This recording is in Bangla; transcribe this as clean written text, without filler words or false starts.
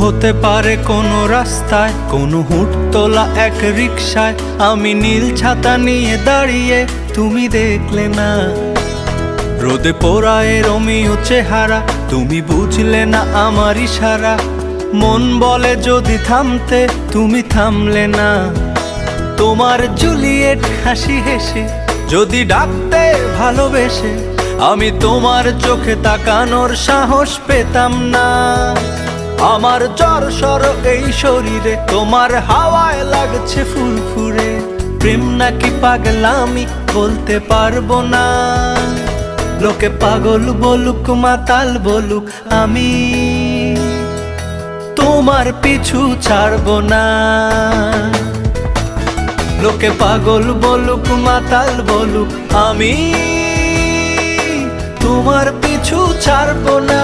হতে পারে কোনো রাস্তায়, কোনো হুটতোলা এক রিকশায় আমি নীল ছাতা নিয়ে দাঁড়িয়ে, তুমি দেখলে না। রোদে পোড়ায় রোমিও চেহারা, তুমি বুঝলে না আমার ইশারা। মন বলে যদি থামতে, তুমি থামলে না। তোমার জুলিয়েট হাসি হেসে যদি ডাকতে ভালোবেসে, আমি তোমার চোখে তাকানোর সাহস পেতাম না। আমার জ্বর এই শরীরে, তোমার হাওয়ায় লাগছে ফুরফুরে। প্রেম নাকি পাগলামি বলতে পারবো না। লোকে পাগল বলুক মাতাল বলুক, আমি তোমার পিছু ছাড়বো না। লোকে পাগল বলুক মাতাল বলুক, আমি তোমার পিছু ছাড়বো না।